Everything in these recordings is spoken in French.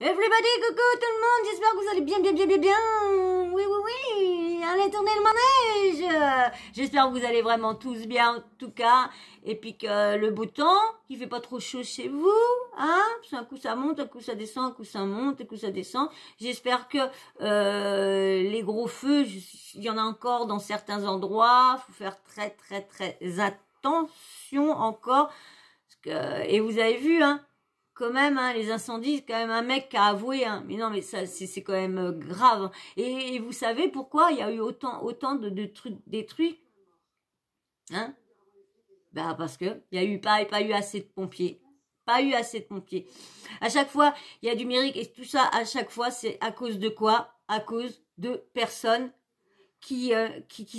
Everybody, coucou tout le monde, j'espère que vous allez bien, bien, bien, bien, bien. Oui, oui, oui, allez tourner le manège. J'espère que vous allez vraiment tous bien en tout cas. Et puis que le beau temps, qu'il fait pas trop chaud chez vous, hein. Un coup ça monte, un coup ça descend, un coup ça monte, un coup ça descend. J'espère que les gros feux, il y en a encore dans certains endroits. Faut faire très, très, très attention encore. Parce que, et vous avez vu, hein. Quand même, hein, les incendies, c'est quand même un mec qui a avoué, hein. Mais non, mais ça, c'est quand même grave. Et vous savez pourquoi il y a eu autant de trucs détruits, hein? Bah parce que il y a eu pas eu assez de pompiers, pas eu assez de pompiers. À chaque fois, il y a du mérite et tout ça. À chaque fois, c'est à cause de quoi? À cause de personnes qui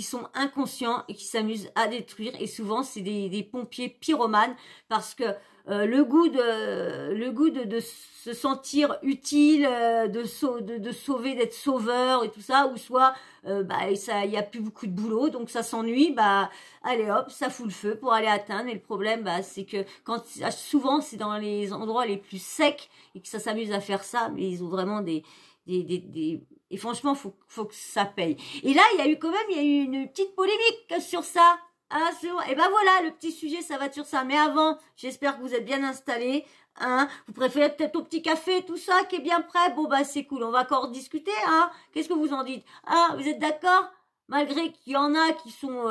sont inconscients et qui s'amusent à détruire. Et souvent, c'est des pompiers pyromanes parce que le goût de se sentir utile, de sauver, d'être sauveur et tout ça, ou soit ça, il y a plus beaucoup de boulot, donc ça s'ennuie, bah allez hop, ça fout le feu pour aller atteindre. Et le problème, bah c'est que souvent c'est dans les endroits les plus secs et que ça s'amuse à faire ça, mais ils ont vraiment et franchement, faut que ça paye. Et là, il y a eu une petite polémique sur ça. Ah, et ben voilà, le petit sujet, ça va être sur ça. Mais avant, j'espère que vous êtes bien installés. Hein, vous préférez peut-être au petit café, tout ça, qui est bien prêt. Bon, bah, c'est cool. On va encore discuter, hein. Qu'est-ce que vous en dites? Ah, vous êtes d'accord? Malgré qu'il y en a qui sont,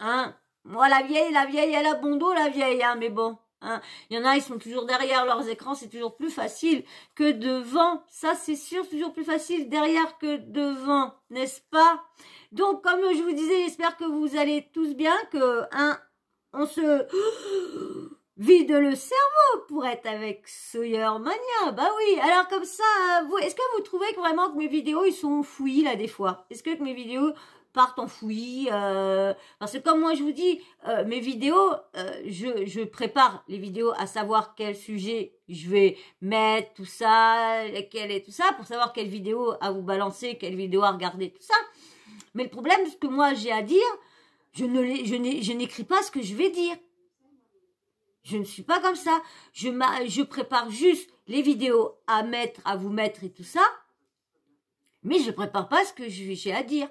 hein. Moi, la vieille, elle a bon dos, la vieille, hein. Mais bon. Hein. Il y en a, ils sont toujours derrière leurs écrans, c'est toujours plus facile que devant. Ça, c'est sûr, c'est toujours plus facile derrière que devant, n'est-ce pas? Donc, comme je vous disais, j'espère que vous allez tous bien, que, hein, on se vide le cerveau pour être avec Sawyer Mania. Bah oui, alors comme ça, est-ce que vous trouvez que vraiment que mes vidéos, ils sont fouillis là des fois? Est-ce que mes vidéos partent en fouillis, parce que comme moi je vous dis, mes vidéos, je prépare les vidéos à savoir quel sujet je vais mettre, tout ça, lesquels et tout ça, pour savoir quelle vidéo à vous balancer, quelle vidéo à regarder, tout ça. Mais le problème, ce que moi j'ai à dire, je n'écris pas ce que je vais dire. Je ne suis pas comme ça. Je prépare juste les vidéos à mettre, à vous mettre et tout ça, mais je prépare pas ce que j'ai à dire.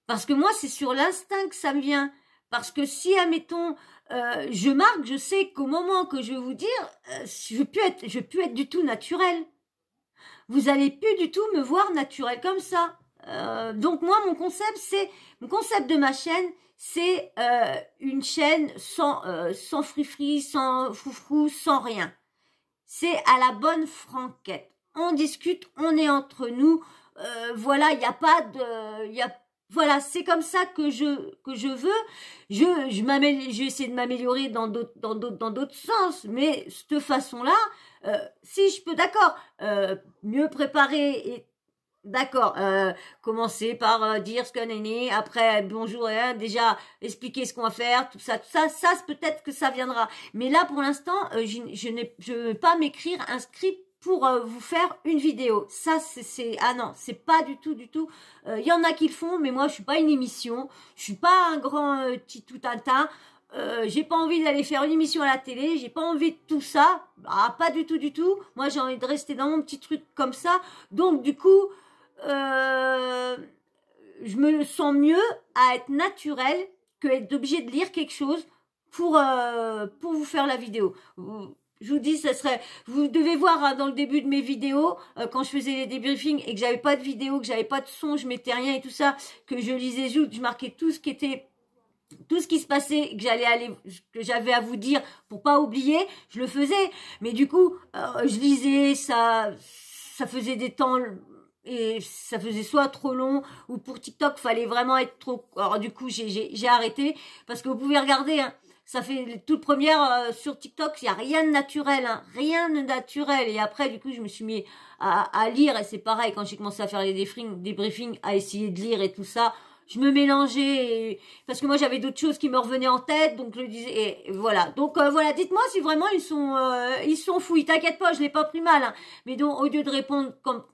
Parce que moi, c'est sur l'instinct que ça me vient. Parce que si, admettons, je marque, je sais qu'au moment que je vais vous dire, je vais plus être du tout naturel. Vous allez plus du tout me voir naturel comme ça. Donc moi, mon concept de ma chaîne, c'est une chaîne sans free-free, sans foufou, sans rien. C'est à la bonne franquette. On discute, on est entre nous. Voilà, il n'y a pas de... Voilà, c'est comme ça que je veux. Je vais essayer de m'améliorer dans d'autres sens, mais cette façon-là, si je peux, d'accord, mieux préparer et d'accord, commencer par dire ce qu'on est né, après bonjour, déjà expliquer ce qu'on va faire, tout ça, peut-être que ça viendra. Mais là, pour l'instant, je ne vais pas m'écrire un script pour vous faire une vidéo. Ça, ah non, c'est pas du tout. Il y en a qui le font, mais moi, je suis pas une émission. Je suis pas un grand tout un tas. J'ai pas envie d'aller faire une émission à la télé. J'ai pas envie de tout ça. Ah, pas du tout. Moi, j'ai envie de rester dans mon petit truc comme ça. Donc, du coup, je me sens mieux à être naturelle que être obligée de lire quelque chose pour vous faire la vidéo. Je vous dis, vous devez voir hein, dans le début de mes vidéos, quand je faisais les débriefings et que j'avais pas de vidéo, que j'avais pas de son, je mettais rien et tout ça, que je lisais juste, je marquais tout ce qui se passait, que j'avais à vous dire pour pas oublier, je le faisais. Mais du coup, je lisais, ça faisait des temps et ça faisait soit trop long ou pour TikTok, fallait vraiment être trop. Alors du coup, j'ai arrêté parce que vous pouvez regarder. Hein, ça fait toute première sur TikTok, il y a rien de naturel, hein, rien de naturel. Et après, du coup, je me suis mis à lire et c'est pareil quand j'ai commencé à faire les débriefings, à essayer de lire et tout ça. Je me mélangeais parce que moi j'avais d'autres choses qui me revenaient en tête, donc je le disais et voilà. Donc voilà, dites-moi si vraiment ils sont fouillis. T'inquiète pas, je l'ai pas pris mal. Hein. Mais donc au lieu de répondre comme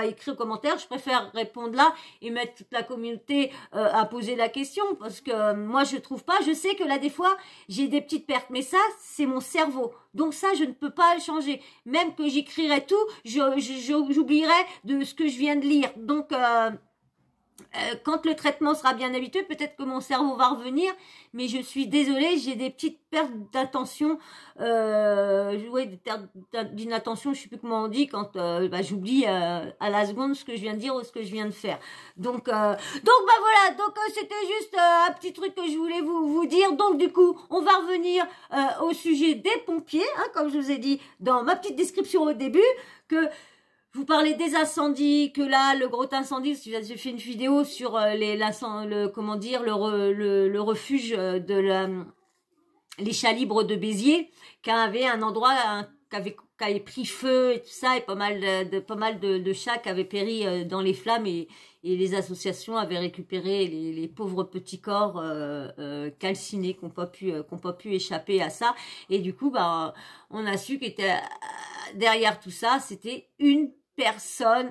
écrit au commentaire, je préfère répondre là et mettre toute la communauté à poser la question, parce que moi je trouve pas, je sais que là des fois j'ai des petites pertes, mais ça c'est mon cerveau, donc ça je ne peux pas le changer, même que j'écrirais tout, j'oublierais de ce que je viens de lire, donc quand le traitement sera bien habitué, peut-être que mon cerveau va revenir, mais je suis désolée, j'ai des petites pertes d'attention, ouais, d'inattention, je sais plus comment on dit, quand j'oublie à la seconde ce que je viens de dire ou ce que je viens de faire. Donc voilà, c'était juste un petit truc que je voulais vous dire. Donc du coup, on va revenir au sujet des pompiers, hein, comme je vous ai dit dans ma petite description au début, que vous parlez des incendies, que là, le gros incendie, j'ai fait une vidéo sur le refuge de les chats libres de Béziers, qui avait un endroit qui avait pris feu et tout ça, et pas mal de chats qui avaient péri dans les flammes, et les associations avaient récupéré les pauvres petits corps calcinés qui n'ont pas pu échapper à ça. Et du coup, on a su qu'était derrière tout ça, c'était une personne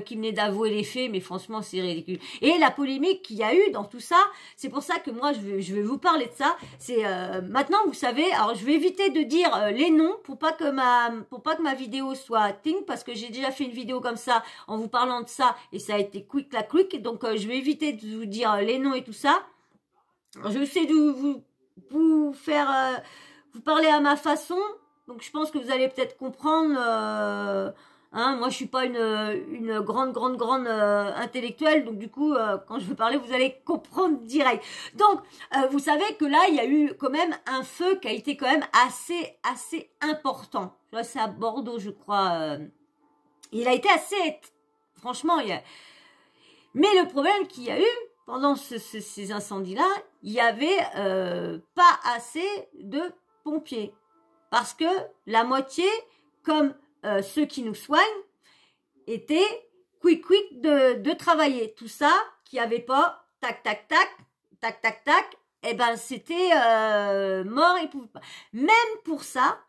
qui venait d'avouer les faits, mais franchement c'est ridicule. Et la polémique qu'il y a eu dans tout ça, c'est pour ça que moi je vais vous parler de ça. C'est maintenant vous savez, alors je vais éviter de dire les noms pour pas que ma vidéo soit ting, parce que j'ai déjà fait une vidéo comme ça en vous parlant de ça et ça a été quick la quick, donc je vais éviter de vous dire les noms et tout ça. Alors, je vais essayer de vous faire vous parler à ma façon, donc je pense que vous allez peut-être comprendre. Hein, moi, je suis pas une grande intellectuelle, donc du coup, quand je veux parler, vous allez comprendre direct. Donc, vous savez que là, il y a eu quand même un feu qui a été quand même assez important. Là, c'est à Bordeaux, je crois. Il a été assez, franchement, mais le problème qu'il y a eu pendant ces incendies-là, il y avait pas assez de pompiers, parce que la moitié, comme ceux qui nous soignent, étaient quick de travailler. Tout ça, qui avait pas tac, eh ben c'était mort et pouvait pas. Même pour ça,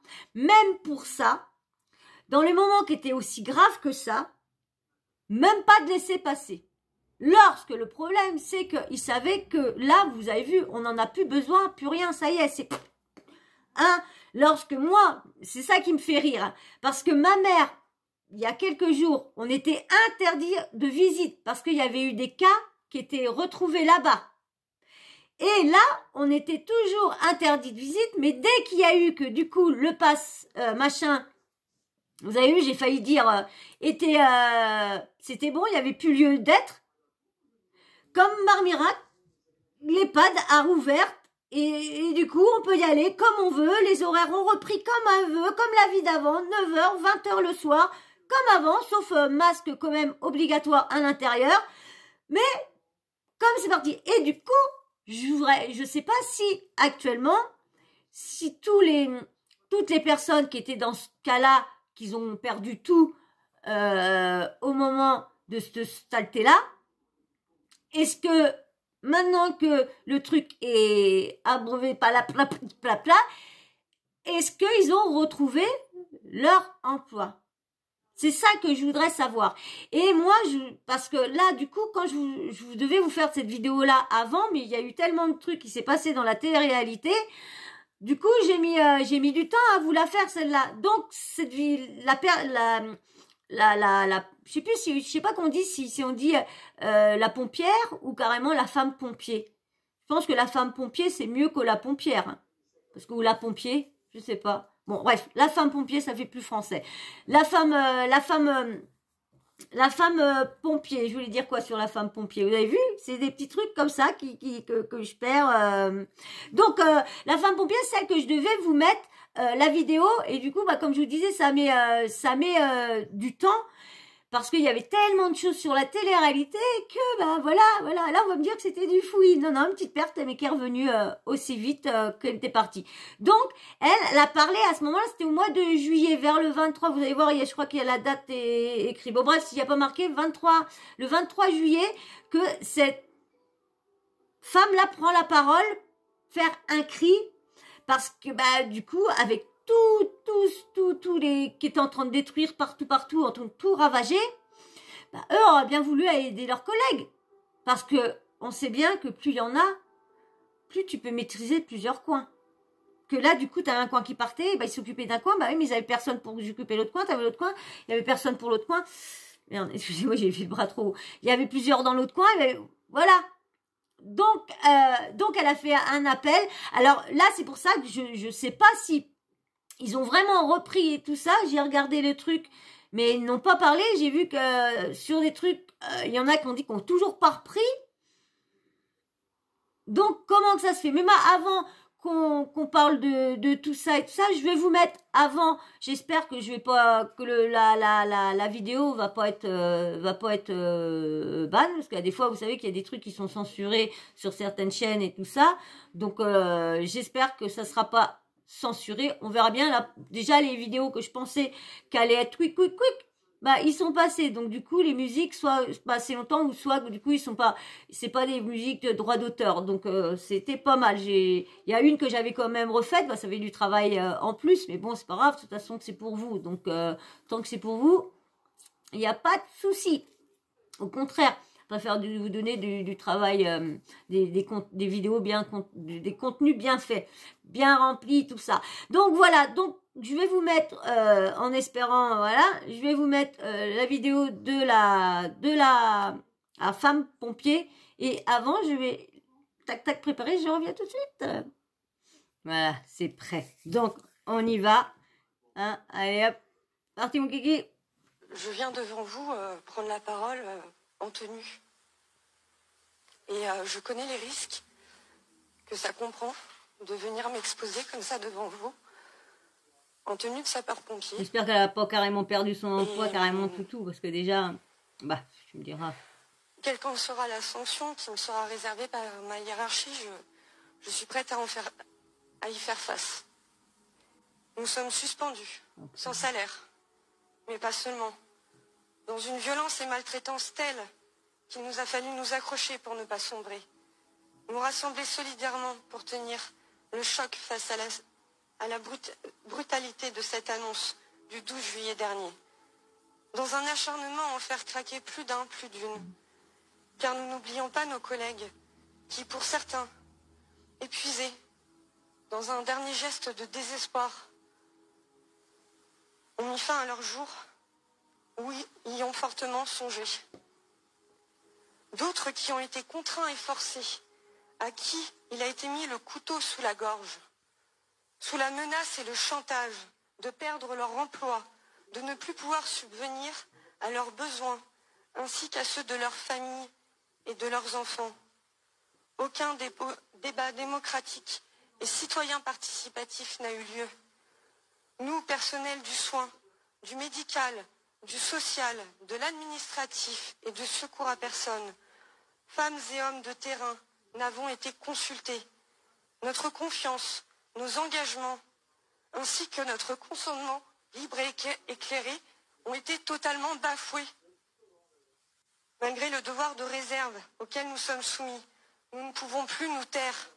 dans les moments qui étaient aussi graves que ça, même pas de laisser passer. Lorsque le problème, c'est qu'ils savaient que là, vous avez vu, on n'en a plus besoin, plus rien, ça y est, c'est... Hein, lorsque moi, c'est ça qui me fait rire, hein, parce que ma mère, il y a quelques jours, on était interdit de visite parce qu'il y avait eu des cas qui étaient retrouvés là-bas. Et là, on était toujours interdit de visite, mais dès qu'il y a eu que du coup le pass machin, vous avez vu, j'ai failli dire c'était bon, il n'y avait plus lieu d'être. Comme par miracle, l'EHPAD a rouvert. Et du coup, on peut y aller comme on veut. Les horaires ont repris comme on veut, comme la vie d'avant, 9h, 20h le soir, comme avant, sauf masque quand même obligatoire à l'intérieur. Mais comme c'est parti. Et du coup, je sais pas si actuellement, si toutes les personnes qui étaient dans ce cas-là, qu'ils ont perdu tout au moment de cette saleté-là, est-ce que maintenant que le truc est abreuvé par la plat, est-ce qu'ils ont retrouvé leur emploi? C'est ça que je voudrais savoir. Et moi, parce que là, du coup, quand je devais vous faire cette vidéo-là avant, mais il y a eu tellement de trucs qui s'est passé dans la télé-réalité, du coup, j'ai mis du temps à vous la faire, celle-là. Donc, cette vie, je sais pas qu'on dit si on dit la pompière ou carrément la femme pompier. Je pense que la femme pompier c'est mieux que la pompière, hein. Parce que ou la pompier, je sais pas. Bon bref, la femme pompier ça fait plus français. La femme pompier, je voulais dire quoi sur la femme pompier? Vous avez vu? C'est des petits trucs comme ça que je perds. Donc la femme pompier, c'est celle que je devais vous mettre la vidéo, et du coup comme je vous disais, ça met du temps, parce qu'il y avait tellement de choses sur la télé-réalité que voilà, là on va me dire que c'était du fouillis. Non, une petite perte, mais qui est revenue aussi vite qu'elle était partie. Donc elle a parlé à ce moment-là, c'était au mois de juillet, vers le 23, vous allez voir, je crois qu'il y a la date écrite. Bon bref, s'il n'y a pas marqué le 23 juillet, que cette femme-là prend la parole, faire un cri, parce que du coup, avec tous les qui étaient en train de détruire partout, en train de tout ravager, bah, eux auraient bien voulu aider leurs collègues. Parce que on sait bien que plus il y en a, plus tu peux maîtriser plusieurs coins. Que là, du coup, tu as un coin qui partait, bah, ils s'occupaient d'un coin, bah oui, mais ils n'avaient personne pour s'occuper de l'autre coin, tu avais l'autre coin, il n'y avait personne pour l'autre coin. Merde, excusez-moi, j'ai fait le bras trop haut. Il y avait plusieurs dans l'autre coin, voilà. Donc, elle a fait un appel. Alors là, c'est pour ça que je ne sais pas si ils ont vraiment repris et tout ça. J'ai regardé le truc, mais ils n'ont pas parlé. J'ai vu que sur des trucs, il y en a qui ont dit qu'on n'a toujours pas repris. Donc, comment que ça se fait? Même avant qu'on parle de tout ça et tout ça, je vais vous mettre avant. J'espère que je vais pas que la vidéo va pas être ban, parce qu'il y a des fois, vous savez qu'il y a des trucs qui sont censurés sur certaines chaînes et tout ça. Donc, j'espère que ça sera pas censuré. On verra bien. Là, déjà, les vidéos que je pensais qu'elles allaient être quick, bah, ils sont passés. Donc, du coup, les musiques, soit passé longtemps, ou soit, du coup, ils sont pas, c'est pas des musiques de droit d'auteur. Donc, c'était pas mal. Il y a une que j'avais quand même refaite. Bah, ça avait du travail en plus. Mais bon, c'est pas grave. De toute façon, c'est pour vous. Donc, tant que c'est pour vous, il n'y a pas de souci. Au contraire, je préfère vous donner du travail, des vidéos bien, des contenus bien faits, bien remplis, tout ça. Donc, voilà. Donc, je vais vous mettre, en espérant, voilà, je vais vous mettre la vidéo de la femme pompier. Et avant, je vais, tac, préparer, je reviens tout de suite. Voilà, c'est prêt. Donc, on y va. Hein, allez, hop. Parti, mon kiki. Je viens devant vous prendre la parole en tenue. Et je connais les risques que ça comprend de venir m'exposer comme ça devant vous. En tenue de sapeur-pompier. J'espère qu'elle n'a pas carrément perdu son emploi, carrément tout, parce que déjà, bah, tu me diras. Quelle qu'en sera la sanction qui me sera réservée par ma hiérarchie, je suis prête à y faire face. Nous sommes suspendus, sans salaire, mais pas seulement. Dans une violence et maltraitance telle qu'il nous a fallu nous accrocher pour ne pas sombrer. Nous rassembler solidairement pour tenir le choc face à la brutalité de cette annonce du 12 juillet dernier. Dans un acharnement à en faire craquer plus d'un, plus d'une. Car nous n'oublions pas nos collègues qui, pour certains, épuisés, dans un dernier geste de désespoir, ont mis fin à leur jour ou y ont fortement songé. D'autres qui ont été contraints et forcés, à qui il a été mis le couteau sous la gorge, sous la menace et le chantage de perdre leur emploi, de ne plus pouvoir subvenir à leurs besoins, ainsi qu'à ceux de leurs familles et de leurs enfants. Aucun débat démocratique et citoyen participatif n'a eu lieu. Nous, personnel du soin, du médical, du social, de l'administratif et de secours à personne, femmes et hommes de terrain, n'avons été consultés. Notre confiance, nos engagements, ainsi que notre consentement libre et éclairé ont été totalement bafoués. Malgré le devoir de réserve auquel nous sommes soumis, nous ne pouvons plus nous taire.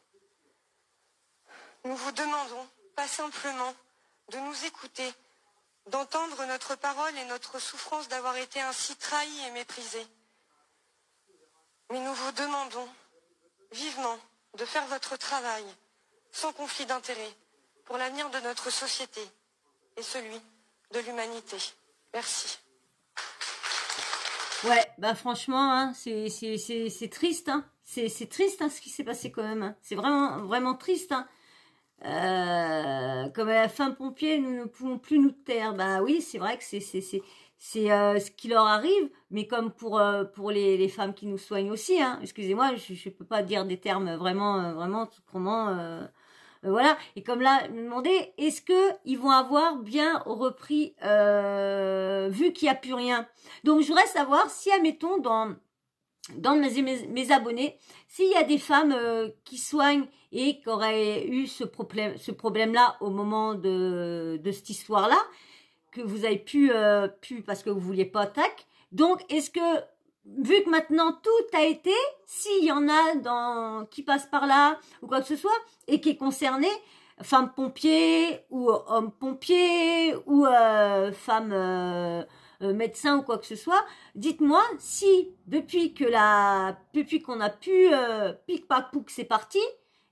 Nous vous demandons, pas simplement, de nous écouter, d'entendre notre parole et notre souffrance d'avoir été ainsi trahis et méprisés. Mais nous vous demandons, vivement, de faire votre travail, sans conflit d'intérêts, pour l'avenir de notre société et celui de l'humanité. Merci. Ouais, bah franchement, hein, c'est triste, hein. C'est triste, hein, ce qui s'est passé quand même. Hein. C'est vraiment triste, hein. Comme la femme pompier, nous ne pouvons plus nous taire. Bah oui, c'est vrai que c'est ce qui leur arrive, mais comme pour les femmes qui nous soignent aussi. Hein. Excusez-moi, je peux pas dire des termes vraiment comment. Voilà. Et comme là, me demander, est-ce que ils vont avoir bien repris vu qu'il n'y a plus rien. Donc je voudrais savoir si, admettons, dans mes abonnés, s'il y a des femmes qui soignent et qui auraient eu ce problème-là au moment de cette histoire-là, que vous avez pu parce que vous vouliez pas tac. Donc, est-ce que, vu que maintenant tout a été, s'il y en a qui passe par là ou quoi que ce soit et qui est concerné, femme pompier ou homme pompier ou femme médecin ou quoi que ce soit, dites-moi si depuis qu'on a pu pic pac pouc c'est parti,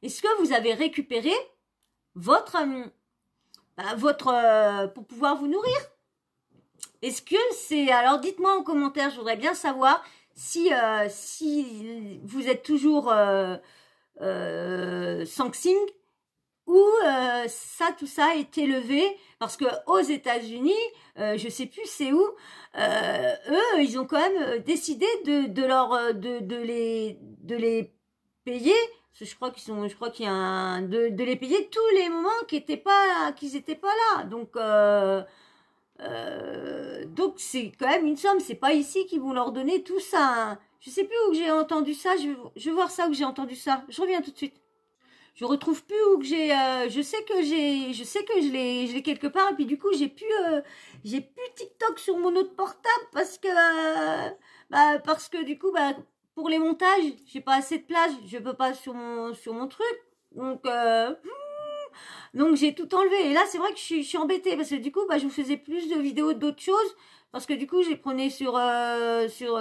est-ce que vous avez récupéré votre pour pouvoir vous nourrir? Est-ce que c'est... Alors dites-moi en commentaire, je voudrais bien savoir si vous êtes toujours Sangsing ou tout ça a été levé parce que aux États-Unis, je sais plus c'est où, eux ils ont quand même décidé de les payer. Je crois qu'il y a de les payer tous les moments qu'ils étaient pas là. Donc c'est quand même une somme, c'est pas ici qu'ils vont leur donner tout ça. Hein. Je sais plus où que j'ai entendu ça, je vais voir ça où j'ai entendu ça. Je reviens tout de suite. Je retrouve plus où que j'ai je sais que je l'ai quelque part et puis du coup j'ai plus TikTok sur mon autre portable parce que du coup pour les montages, j'ai pas assez de place, je peux pas sur mon truc. Donc j'ai tout enlevé. Et là, c'est vrai que je suis embêtée parce que du coup, je vous faisais plus de vidéos d'autres choses. Parce que du coup, je les prenais sur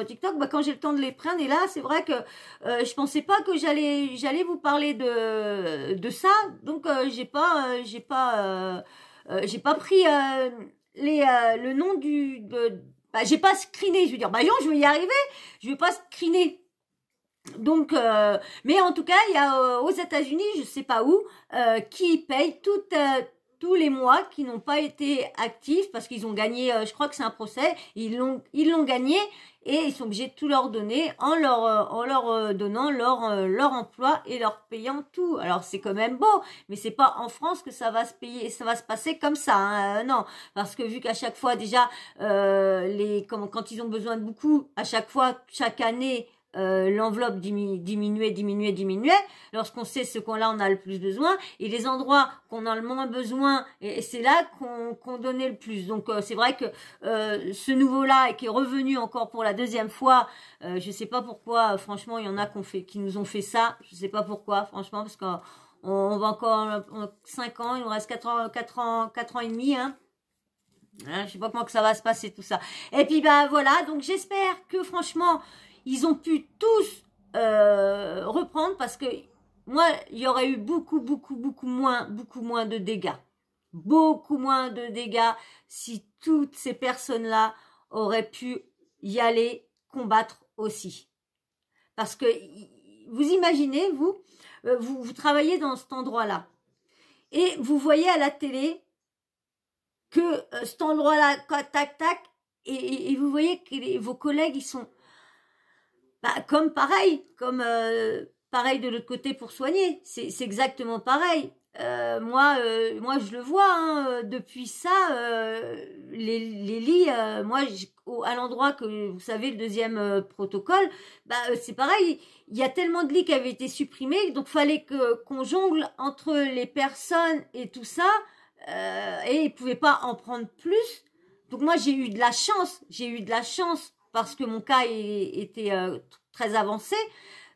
TikTok quand j'ai le temps de les prendre. Et là, c'est vrai que je pensais pas que j'allais vous parler de ça. Donc j'ai pas pris le nom j'ai pas screené. Je veux dire, non, je vais y arriver. Je vais pas screener. Donc, mais en tout cas, il y a aux États-Unis, je sais pas où, qui payent tous les mois qui n'ont pas été actifs parce qu'ils ont gagné. Je crois que c'est un procès. Ils l'ont gagné et ils sont obligés de tout leur donner en leur donnant leur emploi et leur payant tout. Alors c'est quand même beau, mais c'est pas en France que ça va se payer, ça va se passer comme ça. Hein, non, parce que vu qu'à chaque fois déjà quand ils ont besoin de beaucoup, à chaque fois chaque année. L'enveloppe diminuait. Lorsqu'on sait ce qu'on on a le plus besoin et les endroits qu'on a le moins besoin et c'est là qu'on donnait le plus. Donc c'est vrai que ce nouveau-là qui est revenu encore pour la deuxième fois, je sais pas pourquoi. Franchement, il y en a qui nous ont fait ça. Je sais pas pourquoi, franchement, parce qu'on va encore 5 ans, il nous reste 4 ans et demi, hein. Je sais pas comment que ça va se passer tout ça. Et puis voilà, donc j'espère que franchement ils ont pu tous reprendre parce que moi, il y aurait eu beaucoup moins de dégâts. Beaucoup moins de dégâts si toutes ces personnes-là auraient pu y aller combattre aussi. Parce que vous imaginez, vous travaillez dans cet endroit-là et vous voyez à la télé que cet endroit-là, tac, et vous voyez que vos collègues, ils sont comme pareil de l'autre côté pour soigner. C'est exactement pareil. Moi, je le vois hein, depuis ça. Les lits, à l'endroit que vous savez le deuxième protocole, c'est pareil. Il y a tellement de lits qui avaient été supprimés, donc fallait qu'on jongle entre les personnes et tout ça, et ils pouvaient pas en prendre plus. Donc moi, j'ai eu de la chance parce que mon cas était très avancé.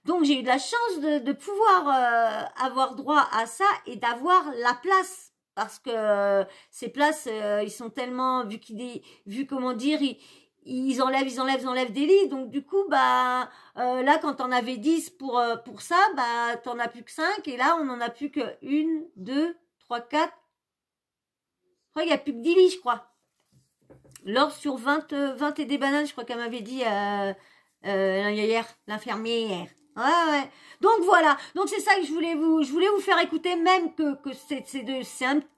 Donc, j'ai eu de la chance de pouvoir avoir droit à ça et d'avoir la place. Parce que ces places, ils sont tellement, vu comment dire, ils enlèvent des lits. Donc, du coup, là, quand t'en avais 10 pour ça, t'en as plus que 5. Et là, on en a plus que 1, 2, 3, 4. Je crois qu'il n'y a plus que 10 lits, je crois. Laure sur 20 et des bananes, je crois qu'elle m'avait dit hier, l'infirmière. Ouais. Donc voilà. Donc c'est ça que je voulais vous faire écouter, même que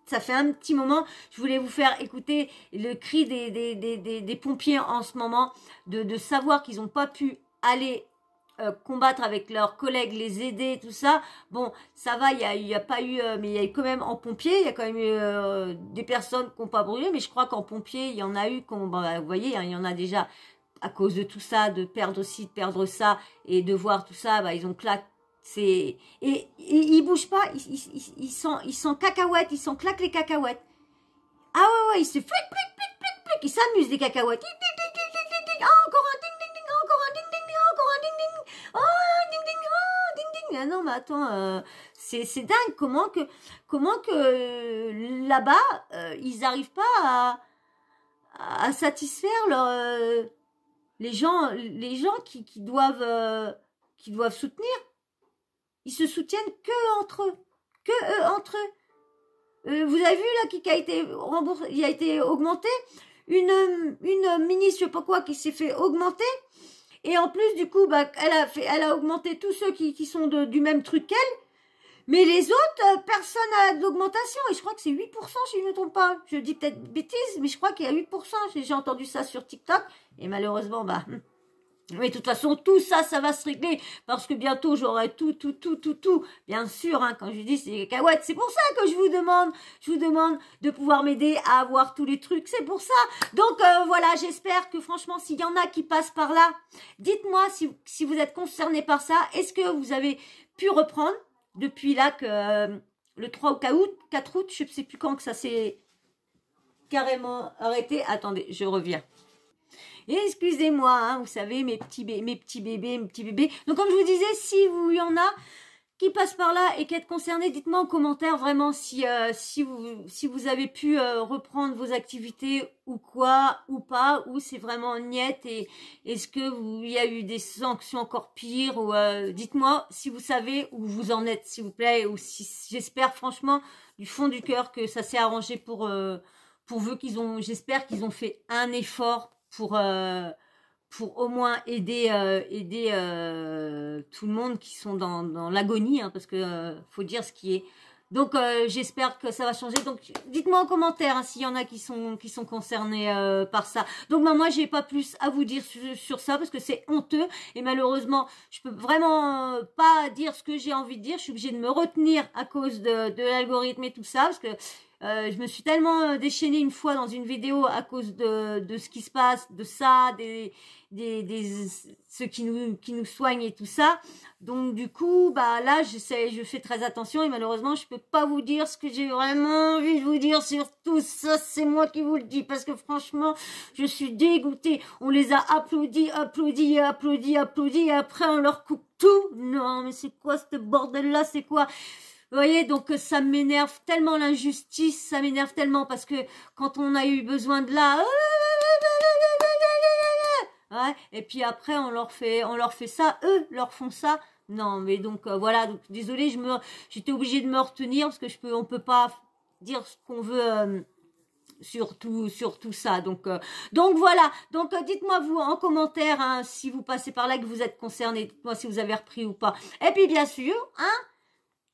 ça fait un petit moment. Je voulais vous faire écouter le cri des pompiers en ce moment, de savoir qu'ils n'ont pas pu aller combattre avec leurs collègues, les aider, tout ça. Bon, ça va, il y a pas eu, mais il y a eu quand même en pompiers, il y a quand même eu des personnes qui n'ont pas brûlé, mais je crois qu'en pompiers, il y en a eu, vous voyez, hein, il y en a déjà à cause de tout ça, de perdre ça, et de voir tout ça, ils ont claqué. Et ils bougent pas, ils sont cacahuètes, ils s'en claquent les cacahuètes. Ah ouais, ils se flic, ils s'amusent des cacahuètes. Encore un ding ding ding, encore un ding ding ding, encore un ding ding. Oh, ding ding, oh, ding ding. Ah non, mais attends, C'est dingue comment que là-bas, ils n'arrivent pas à satisfaire les gens qui doivent soutenir. Ils se soutiennent que entre eux. Que eux, entre eux. Vous avez vu là qui a été remboursé, il a été augmenté. Une ministre, je sais pas quoi, qui s'est fait augmenter. Et en plus, du coup, bah, elle a augmenté tous ceux qui sont du même truc qu'elle. Mais les autres, personne n'a d'augmentation. Et je crois que c'est 8%, si je ne me trompe pas. Je dis peut-être bêtise, mais je crois qu'il y a 8%. J'ai entendu ça sur TikTok. Et malheureusement, bah... Mais de toute façon, tout ça, ça va se régler. Parce que bientôt, j'aurai tout. Bien sûr, hein, quand je dis c'est des cacahuètes, c'est pour ça que je vous demande de pouvoir m'aider à avoir tous les trucs. C'est pour ça. Donc, voilà, j'espère que franchement, s'il y en a qui passent par là, dites-moi si vous êtes concernés par ça. Est-ce que vous avez pu reprendre depuis là que le 3 ou 4 août, je ne sais plus quand que ça s'est carrément arrêté. Attendez, je reviens. Excusez-moi, hein, vous savez, mes petits bébés. Donc, comme je vous disais, si il y en a qui passent par là et qui êtes concernés, dites-moi en commentaire vraiment si vous avez pu reprendre vos activités ou quoi, ou pas, ou c'est vraiment niette et est-ce que il y a eu des sanctions encore pires ou dites-moi si vous savez où vous en êtes, s'il vous plaît, ou si j'espère franchement du fond du cœur que ça s'est arrangé pour vous, j'espère qu'ils ont fait un effort pour au moins aider tout le monde qui sont dans l'agonie, hein, parce que faut dire ce qui est. Donc j'espère que ça va changer. Donc dites-moi en commentaire hein, s'il y en a qui sont concernés par ça. Donc moi j'ai pas plus à vous dire sur ça parce que c'est honteux et malheureusement je peux vraiment pas dire ce que j'ai envie de dire. Je suis obligée de me retenir à cause de l'algorithme et tout ça parce que je me suis tellement déchaînée une fois dans une vidéo à cause de ce qui se passe, de ça, ceux qui nous soignent et tout ça. Donc du coup, bah là, je fais très attention et malheureusement, je peux pas vous dire ce que j'ai vraiment envie de vous dire sur tout ça. C'est moi qui vous le dis parce que franchement, je suis dégoûtée. On les a applaudis et après on leur coupe tout. Non, mais c'est quoi ce bordel-là? C'est quoi? Vous voyez, donc ça m'énerve tellement l'injustice, ça m'énerve tellement parce que quand on a eu besoin de là, ouais, et puis après on leur fait ça, eux leur font ça. Non, mais donc voilà, donc désolée, j'étais obligée de me retenir parce que on peut pas dire ce qu'on veut. Sur tout ça. Donc voilà. Donc dites-moi vous en commentaire hein, si vous passez par là que vous êtes concernés. Dites-moi si vous avez repris ou pas. Et puis bien sûr, hein.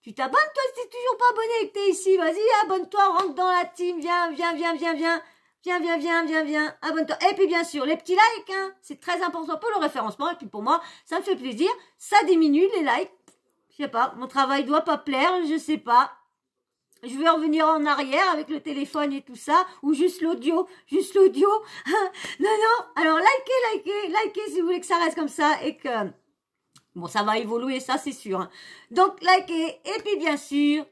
Tu t'abonnes toi si t'es toujours pas abonné et que t'es ici. Vas-y, abonne-toi, rentre dans la team. Viens. Abonne-toi. Et puis bien sûr, les petits likes, hein. C'est très important pour le référencement. Et puis pour moi, ça me fait plaisir. Ça diminue les likes. Je sais pas, mon travail doit pas plaire, je sais pas. Je vais revenir en arrière avec le téléphone et tout ça. Ou juste l'audio. Non. Alors likez si vous voulez que ça reste comme ça et que... Bon, ça va évoluer, ça c'est sûr. Hein. Donc, likez. Et puis, bien sûr,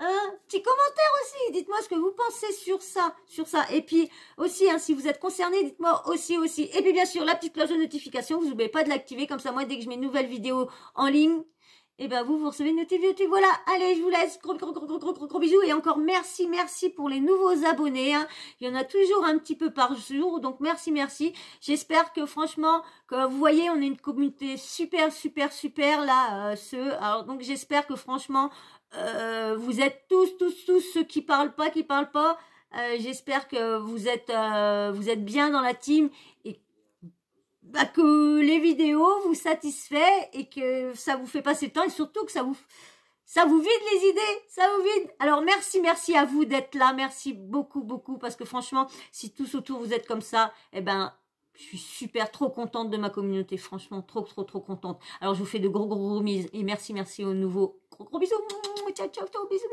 un petit commentaire aussi. Dites-moi ce que vous pensez sur ça. Et puis, aussi, hein, si vous êtes concerné, dites-moi aussi. Et puis, bien sûr, la petite cloche de notification. Vous n'oubliez pas de l'activer. Comme ça, moi, dès que je mets une nouvelle vidéo en ligne, et ben vous recevez une notification. Voilà, allez, je vous laisse. Gros bisous. Et encore merci pour les nouveaux abonnés. Hein. Il y en a toujours un petit peu par jour. Donc, merci. J'espère que franchement, que vous voyez, on est une communauté super là. Alors, donc, j'espère que franchement, vous êtes tous ceux qui parlent pas. J'espère que vous êtes bien dans la team et bah, que les vidéos vous satisfait et que ça vous fait passer le temps et surtout que ça vous vide les idées, Alors merci à vous d'être là, merci beaucoup parce que franchement, si tous autour vous êtes comme ça, eh ben je suis super trop contente de ma communauté, franchement trop contente. Alors je vous fais de gros bisous et merci aux nouveaux. Gros bisous. Ciao, bisous.